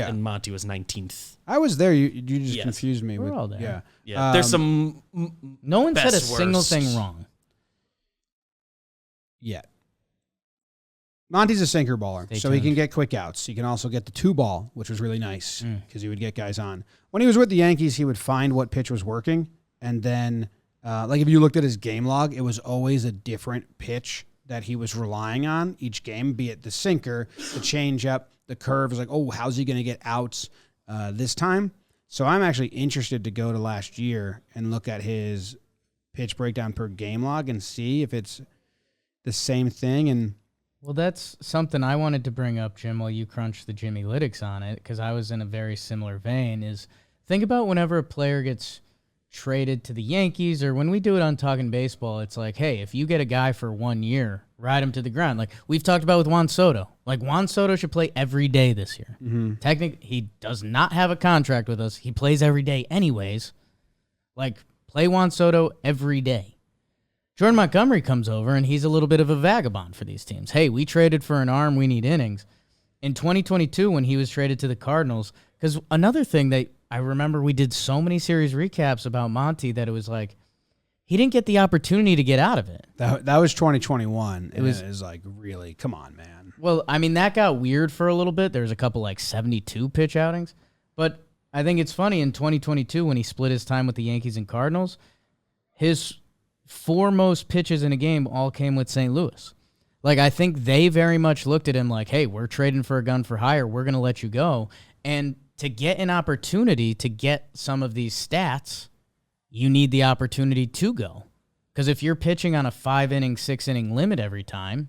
and Monty was 19th. I was there. You just confused me. We're all there. Yeah. Yeah. There's some. No one said a best, single worst. thing wrong. Yet. Monty's a sinker baller, Stay so he tuned. can get quick outs. He can also get the 2-ball, which was really nice because he would get guys on. When he was with the Yankees, he would find what pitch was working, and then, like if you looked at his game log, it was always a different pitch that he was relying on each game, be it the sinker, the changeup, the curve. Is like, oh, how's he going to get outs this time? So I'm actually interested to go to last year and look at his pitch breakdown per game log and see if it's the same thing. And Well, that's something I wanted to bring up, Jim, while you crunch the Jimmy Lytics on it, because I was in a very similar vein, is think about whenever a player gets traded to the Yankees, or when we do it on Talkin' Baseball, it's like, hey, if you get a guy for 1 year, ride him to the ground. Like we've talked about with Juan Soto. Like Juan Soto should play every day this year. Mm-hmm. Technically, he does not have a contract with us. He plays every day anyways. Like, play Juan Soto every day. Jordan Montgomery comes over, and he's a little bit of a vagabond for these teams. Hey, we traded for an arm. We need innings. In 2022, when he was traded to the Cardinals, because another thing that I remember we did so many series recaps about Monty that it was like he didn't get the opportunity to get out of it. That was 2021. It was like, really, come on, man. Well, I mean, that got weird for a little bit. There was a couple like 72 pitch outings. But I think it's funny in 2022 when he split his time with the Yankees and Cardinals, his 4 most pitches in a game all came with St. Louis. Like, I think they very much looked at him like, hey, we're trading for a gun for hire. We're going to let you go. And to get an opportunity to get some of these stats, you need the opportunity to go. Because if you're pitching on a 5-inning, 6-inning limit every time,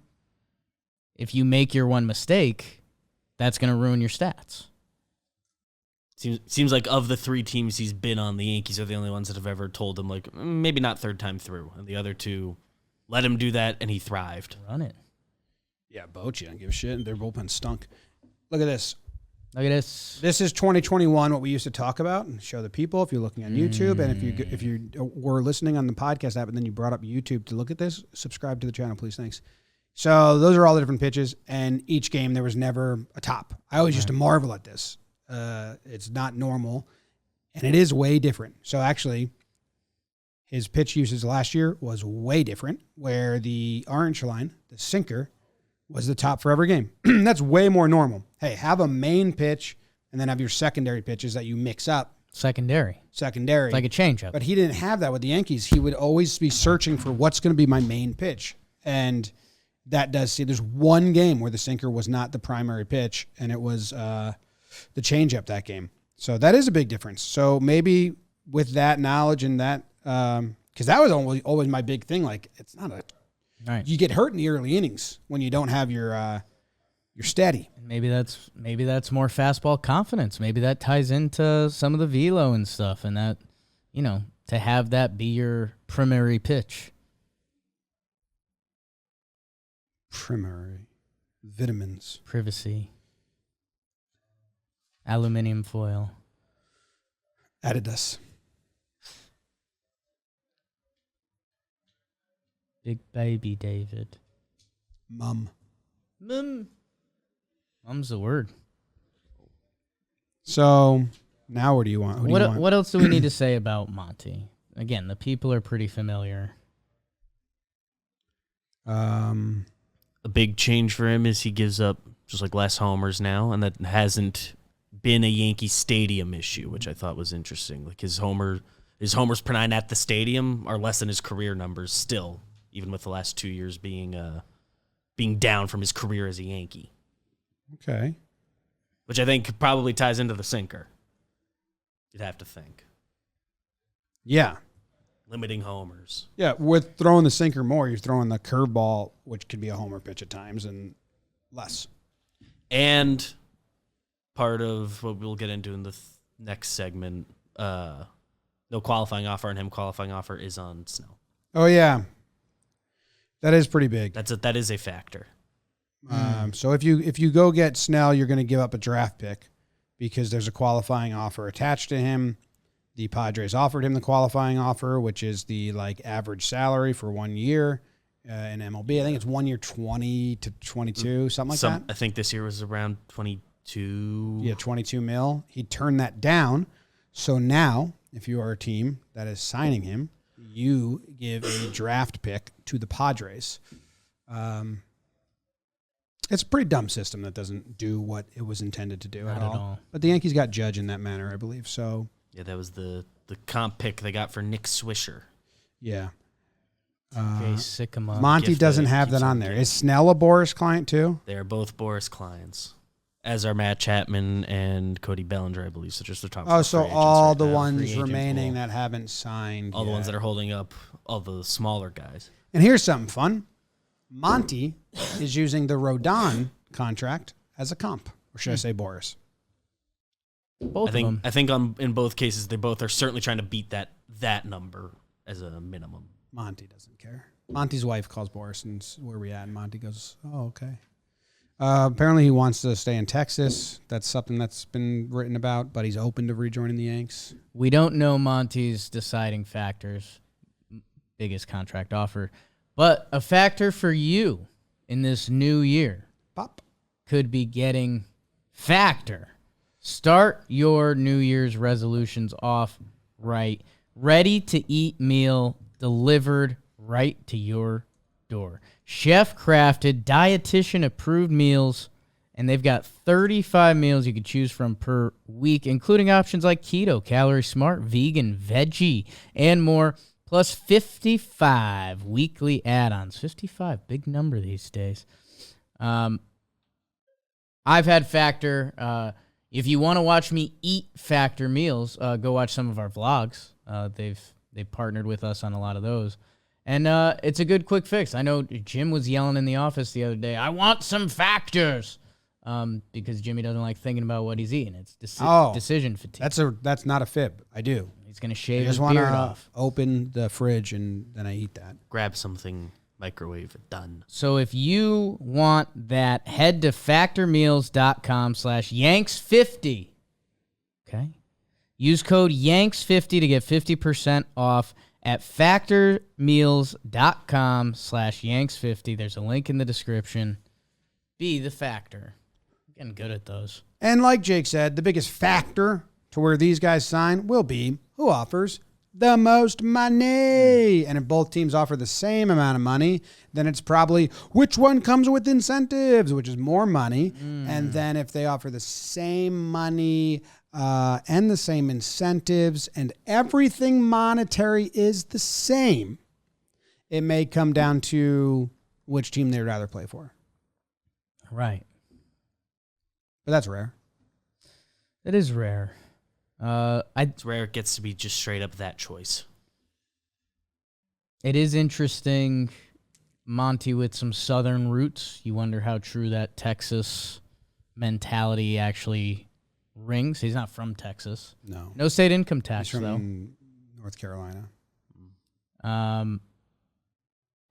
if you make your one mistake, that's going to ruin your stats. Seems like of the 3 teams he's been on, the Yankees are the only ones that have ever told him, like, maybe not third time through. And the other 2 let him do that, and he thrived. Run it. Yeah, Bochy, I don't give a shit. Their bullpen stunk. Look at this. Look at this. This is 2021, what we used to talk about and show the people if you're looking on YouTube. And if you were listening on the podcast app and then you brought up YouTube to look at this, subscribe to the channel, please. Thanks. So those are all the different pitches. And each game, there was never a top. I always used to marvel at this. It's not normal. And it is way different. So actually, his pitch usage last year was way different, where the orange line, the sinker, was the top for every game. That's way more normal. Hey, have a main pitch and then have your secondary pitches that you mix up. Secondary. It's like a changeup. But he didn't have that with the Yankees. He would always be searching for what's going to be my main pitch. And that does see, there's one game where the sinker was not the primary pitch, and it was the changeup that game. So that is a big difference. So maybe with that knowledge and that, because that was always my big thing. Like, it's not a, right. You get hurt in the early innings when you don't have your steady. Maybe that's more fastball confidence. Maybe that ties into some of the velo and stuff, and that, to have that be your primary pitch. Primary vitamins, privacy, aluminum foil, Adidas, big baby David, mum. Mum's the word. So now, what do you want? What else do we need to say about Monty? Again, the people are pretty familiar. A big change for him is he gives up just like less homers now, and that hasn't been a Yankee Stadium issue, which I thought was interesting. Like his homers per 9 at the stadium are less than his career numbers still, even with the last 2 years being down from his career as a Yankee. Okay. Which I think probably ties into the sinker. You'd have to think. Yeah. Limiting homers. Yeah, with throwing the sinker more, you're throwing the curveball, which could be a homer pitch at times, and less. And part of what we'll get into in the next segment, no qualifying offer on him. Qualifying offer is on Snell. Oh, yeah. That is pretty big. That is a factor. So if you go get Snell, you're going to give up a draft pick because there's a qualifying offer attached to him. The Padres offered him the qualifying offer, which is the average salary for 1 year in MLB. I think it's 1 year, 20 to 22, something like that. I think this year was around 22. Yeah, 22 mil. He turned that down. So now, if you are a team that is signing him, you give a draft pick to the Padres. It's a pretty dumb system that doesn't do what it was intended to do Not at at all. all. But the Yankees got Judge in that manner, I believe. So Yeah, that was the comp pick they got for Nick Swisher. yeah. Jay Sycamore. Monty gift doesn't that have keeps that on on there. giving. Is Snell a Boris client too? They are both Boris clients, as are Matt Chapman and Cody Bellinger, I believe. So just the top. Oh, four so free agents all right the now. Free ones agent remaining pool. that haven't signed all the ones yet. that are holding up all the smaller guys. And here's something fun. Monty is using the Rodon contract as a comp. Or should I say Boris? Both I of them. think in both cases they both are certainly trying to beat that number as a minimum. Monty doesn't care. Monty's wife calls Boris and says, where are we at? And Monty goes, oh, okay. Apparently he wants to stay in Texas. That's something that's been written about, but he's open to rejoining the Yanks. We don't know Monty's deciding factors, biggest contract offer, but a factor for you in this new year Pop. could be getting Factor. Start your New Year's resolutions off right. Ready-to-eat meal delivered right to your door. Chef-crafted, dietitian-approved meals, and they've got 35 meals you can choose from per week, including options like keto, calorie smart, vegan, veggie, and more, plus 55 weekly add-ons. 55, big number these days. I've had Factor. If you want to watch me eat Factor meals, go watch some of our vlogs. They've partnered with us on a lot of those. And it's a good quick fix. I know Jim was yelling in the office the other day, I want some Factors. Because Jimmy doesn't like thinking about what he's eating. It's decision fatigue. That's not a fib. I do. He's going to shave I his just beard want off. to open the fridge and then I eat that. Grab something, microwave it, done. So if you want that, head to factormeals.com/Yanks50. Okay? Use code Yanks50 to get 50% off at factormeals.com/Yanks50. There's a link in the description. Be the Factor. Getting good at those. And like Jake said, the biggest factor to where these guys sign will be who offers the most money. And if both teams offer the same amount of money, then it's probably which one comes with incentives, which is more money. And then if they offer the same money and the same incentives and everything monetary is the same, it may come down to which team they'd rather play for. Right. But that's rare. It is rare. It's rare it gets to be just straight up that choice. It is interesting, Monty with some Southern roots. You wonder how true that Texas mentality actually rings. He's not from Texas. No state income tax, He's from though. North Carolina. And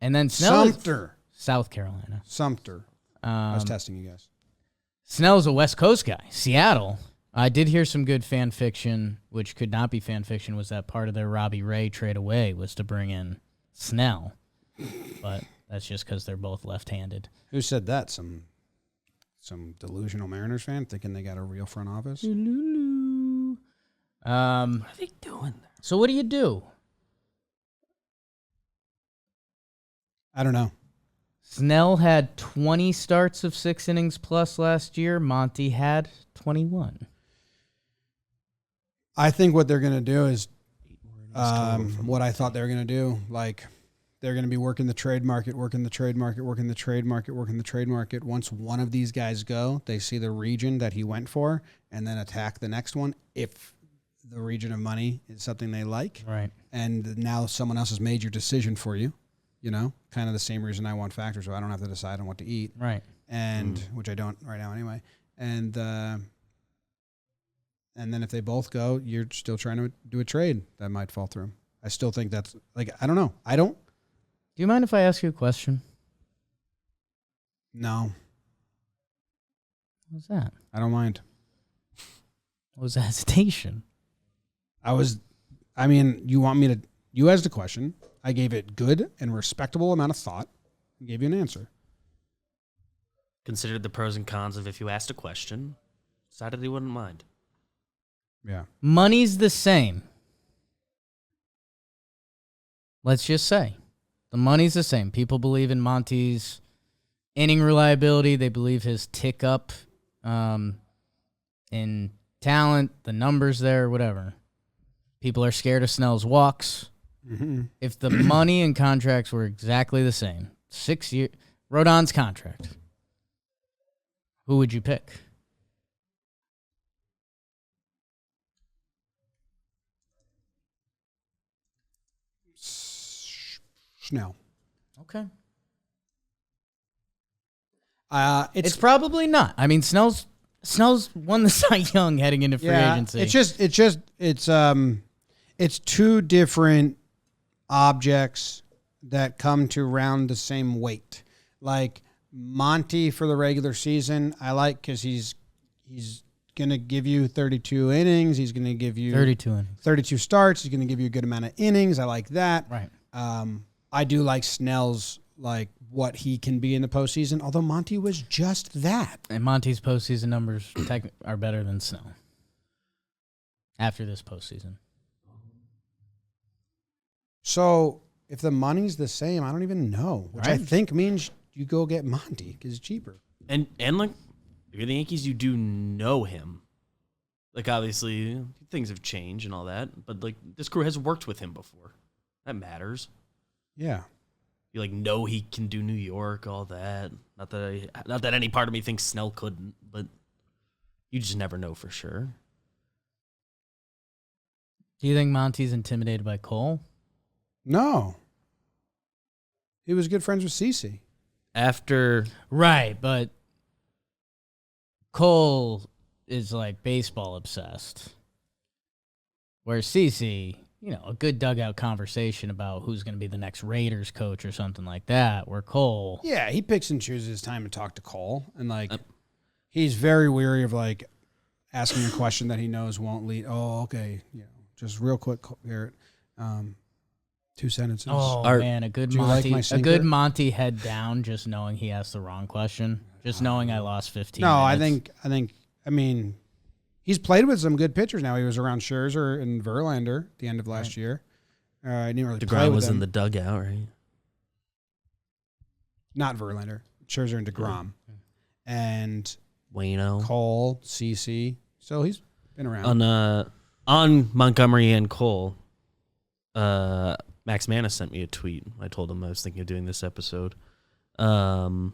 then Snell Sumter. South Carolina. Sumter. I was testing you guys. Snell's a West Coast guy. Seattle. I did hear some good fan fiction, which could not be fan fiction, was that part of their Robbie Ray trade away was to bring in Snell. But that's just because they're both left-handed. Who said that? Some delusional Mariners fan thinking they got a real front office? What are they doing there? So what do you do? I don't know. Snell had 20 starts of 6 innings plus last year. Monty had 21. I think what they're going to do is what I thought they were going to do. Like, they're going to be working the trade market. Once one of these guys go, they see the region that he went for and then attack the next one if the region of money is something they like. Right. And now someone else has made your decision for you. You know, kind of the same reason I want Factors, so I don't have to decide on what to eat. Right. And which I don't right now anyway. And then if they both go, you're still trying to do a trade that might fall through. I still think that's like, I don't know. Do you mind if I ask you a question? No, What was that? I don't mind. What was the hesitation? You asked a question. I gave it good and respectable amount of thought and gave you an answer. Considered the pros and cons of if you asked a question. Decided he wouldn't mind. Yeah. Money's the same. Let's just say. The money's the same. People believe in Monty's inning reliability. They believe his tick up in talent, the numbers there, whatever. People are scared of Snell's walks. Mm-hmm. If the money and contracts were exactly the same, 6 year Rodon's contract, who would you pick? Snell. Okay. It's probably not. I mean, Snell's won the Cy Young heading into free agency. It's two different objects that come to around the same weight. Like Monty for the regular season, I like because he's going to give you 32 innings. He's going to give you 32 innings. 32 starts. He's going to give you a good amount of innings. I like that. Right. I do like Snell's, like what he can be in the postseason, although Monty was just that. And Monty's postseason numbers are better than Snell. after this postseason. So if the money's the same, I don't even know, which I Right. think means you go get Monty because it's cheaper. And like, if you're the Yankees, you do know him. Like, obviously, things have changed and all that, but like, this crew has worked with him before. That matters. Yeah. You like know he can do New York, all that. Not that any part of me thinks Snell couldn't, but you just never know for sure. Do you think Monty's intimidated by Cole? No. He was good friends with Cece. After Right, but Cole is like baseball obsessed. Whereas CeCe, a good dugout conversation about who's going to be the next Raiders coach or something like that. Where Cole, Yeah, he picks and chooses his time to talk to Cole. And, he's very weary of, asking a question that he knows won't lead. Oh, okay. Just real quick, Garrett. 2 sentences. oh man, a good Do you like Monty, my a sinker? good Monty head down, just knowing he asked the wrong question, just knowing I lost 15. No, minutes. I mean, he's played with some good pitchers now. He was around Scherzer and Verlander at the end of last year. He didn't really play DeGrom with was them. in the dugout, right? Not Verlander, Scherzer and DeGrom. And Wayno. Cole, CeCe. So he's been around. On Montgomery and Cole, Max Manna sent me a tweet. I told him I was thinking of doing this episode. A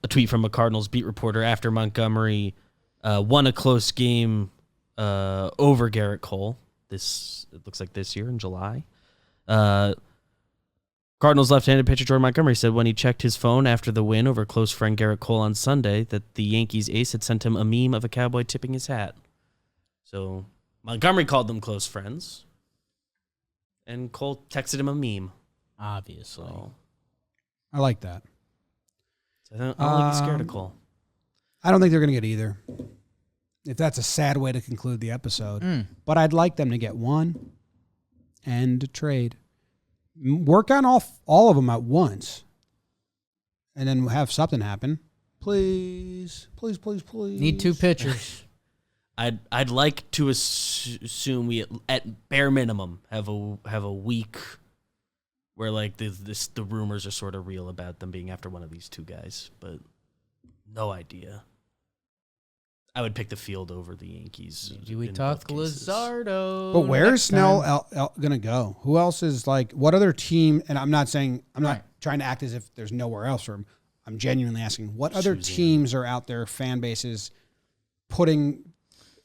tweet from a Cardinals beat reporter after Montgomery won a close game over Garrett Cole. It looks like this year in July. Cardinals left-handed pitcher Jordan Montgomery said when he checked his phone after the win over close friend Garrett Cole on Sunday that the Yankees ace had sent him a meme of a cowboy tipping his hat. So Montgomery called them close friends, and Cole texted him a meme. Obviously. So I like that. I don't like he's scared of Cole. I don't think they're going to get either. If that's a sad way to conclude the episode. But I'd like them to get one and trade. Work on all of them at once. And then have something happen. Please. Please, please, please. Need 2 pitchers. I'd like to assume we at bare minimum have a week where the rumors are sort of real about them being after one of these 2 guys, but no idea. I would pick the field over the Yankees. Maybe we in talk both cases. Luzardo. But where's next Snell time. going to go? Who else is what other team? And I'm not trying to act as if there's nowhere else for him. I'm genuinely asking what other Choosing. teams are out there, fan bases, putting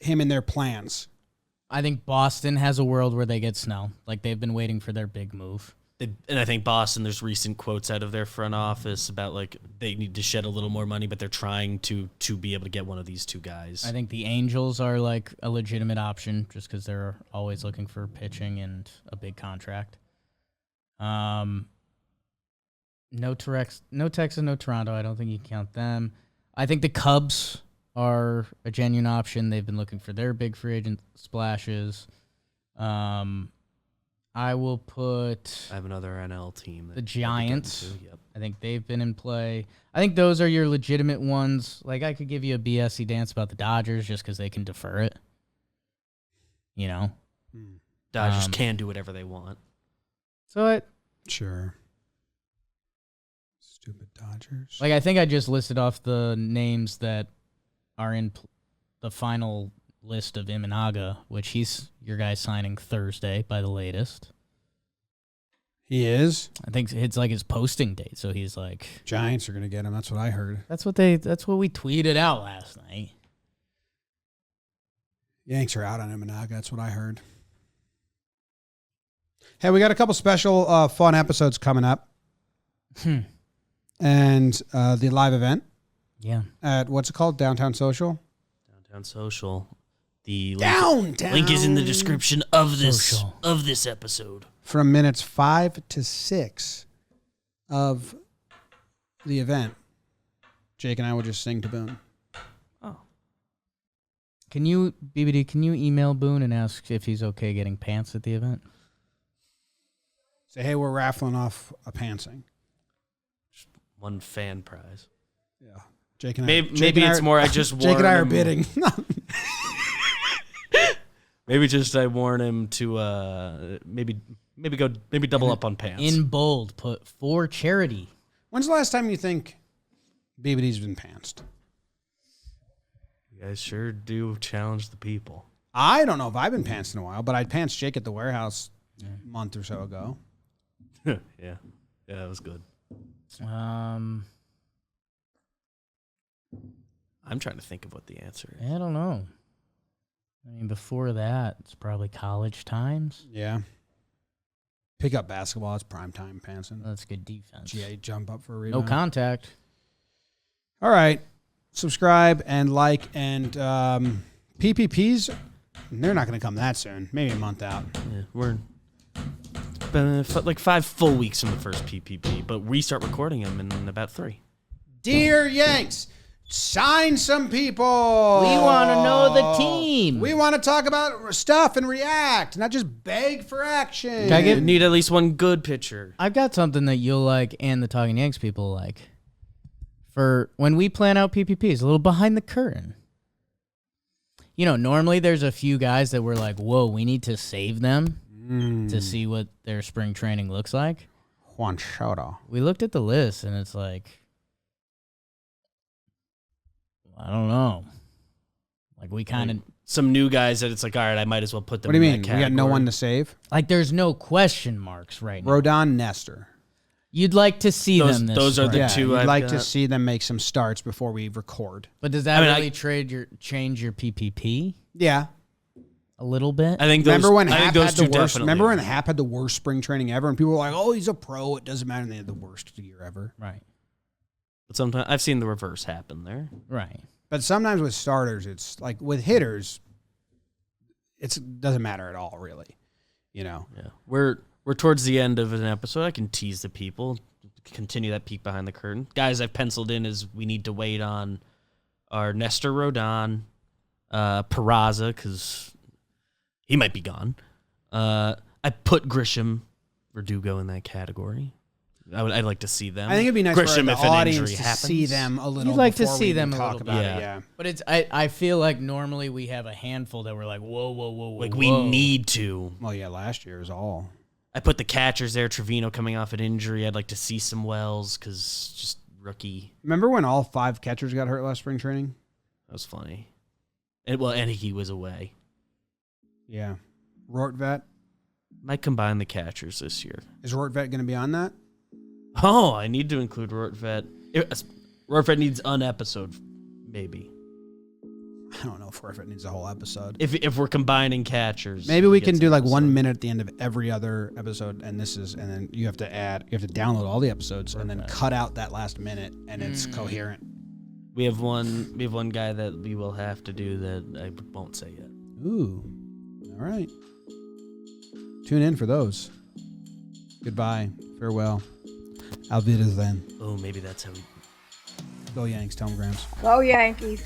him in their plans. I think Boston has a world where they get Snell. They've been waiting for their big move. And I think Boston, there's recent quotes out of their front office about they need to shed a little more money, but they're trying to be able to get one of these 2 guys. I think the Angels are a legitimate option just because they're always looking for pitching and a big contract. No Texas, no Toronto. I don't think you can count them. I think the Cubs are a genuine option. They've been looking for their big free agent splashes. I will put I have another NL team. the that Giants. we'll get into. Yep. I think they've been in play. I think those are your legitimate ones. I could give you a BSy dance about the Dodgers just because they can defer it. Dodgers can do whatever they want. So Sure. Stupid Dodgers. I think I just listed off the names that are in the final list of Imanaga, which he's your guy signing Thursday by the latest. He is. I think it's his posting date, so he's Giants are going to get him. That's what I heard. That's what we tweeted out last night. Yanks are out on Imanaga. That's what I heard. Hey, we got a couple special fun episodes coming up. And the live event Yeah. at, what's it called? Downtown Social? Downtown Social. The Downtown. link is in the description of Social. this episode. From minutes 5 to 6 of the event, Jake and I will just sing to Boone. Can you email Boone and ask if he's okay getting pants at the event? Say, hey, we're raffling off a pantsing. One fan prize. Yeah. Jake and I. Maybe Jake and I it's are- more I just Jake and I are them- bidding. Maybe just I warn him to maybe double up on pants. In bold, put for charity. When's the last time you think BBD's been pantsed? You guys sure do challenge the people. I don't know if I've been pantsed in a while, but I pantsed Jake at the warehouse a month or so ago. Yeah, that was good. Um, I'm trying to think of what the answer is. I don't know. I mean, before that, it's probably college times. Yeah. Pick up basketball. It's prime time pantsing. That's good defense. GA jump up for a No rebound. contact. All right. Subscribe and like and PPPs. They're not going to come that soon. Maybe a month out. Yeah, we're been like 5 full weeks from the first PPP, but we start recording them in about 3. Dear Yanks, sign some people. We want to know the team. We want to talk about stuff and react, not just beg for action. Can I get- We need at least one good pitcher. I've got something that you'll like and the Talkin Yanks people like. For when we plan out PPPs, a little behind the curtain. You know, normally there's a few guys that we're like, whoa, we need to save them to see what their spring training looks like. Juan Soto. We looked at the list, and it's like, I don't know. Like, we kind of... Some new guys that it's like, all right, I might as well put them What do you in mean? that We got category. no one to save? Like, there's no question marks right now. Rodon, Nestor. You'd like to see them this those are the spring. Yeah, two you'd I've like to got. see them make some starts before we record. But does that I mean, really change your PPP Yeah. a little bit? I think those, Remember when I think Hap those had two the worst? definitely Remember are. when Hap had the worst spring training ever, and people were like, "Oh, he's a pro. It doesn't matter." And they had the worst year ever. Right. But sometimes I've seen the reverse happen there. Right. But sometimes with starters, it's like with hitters, it doesn't matter at all, really. You know. Yeah, we're towards the end of an episode. I can tease the people, continue that peek behind the curtain. Guys, I've penciled in as we need to wait on are Nestor Rodon, Peraza because he might be gone. I put Grisham, Verdugo in that category. I'd like to see them. I think it'd be nice Grisham for the if an audience injury to happens. see them a little. You'd like to before see we them a talk little about bit. it. Yeah. But it's I feel like normally we have a handful that we're like, whoa, whoa, whoa, whoa. Like we need to. Well, yeah. Last year is all. I put the catchers there. Trevino coming off an injury. I'd like to see some Wells because just rookie. Remember when all 5 catchers got hurt last spring training? That was funny. And he was away. Yeah. Rortvet. Might combine the catchers this year. Is Rortvet going to be on that? Oh, I need to include Rortvet. Rortvet needs an episode, maybe. I don't know if Rortvet needs a whole episode. If we're combining catchers, Maybe we he can gets do an like episode. 1 minute at the end of every other episode, and then you have to download all the episodes and then cut out that last minute, and it's coherent. We have one guy that we will have to do that I won't say yet. Ooh, all right. Tune in for those. Goodbye, farewell. Auf Wiedersehen. Oh, maybe that's how we. Go Yanks, Tom Grams. Go Yankees.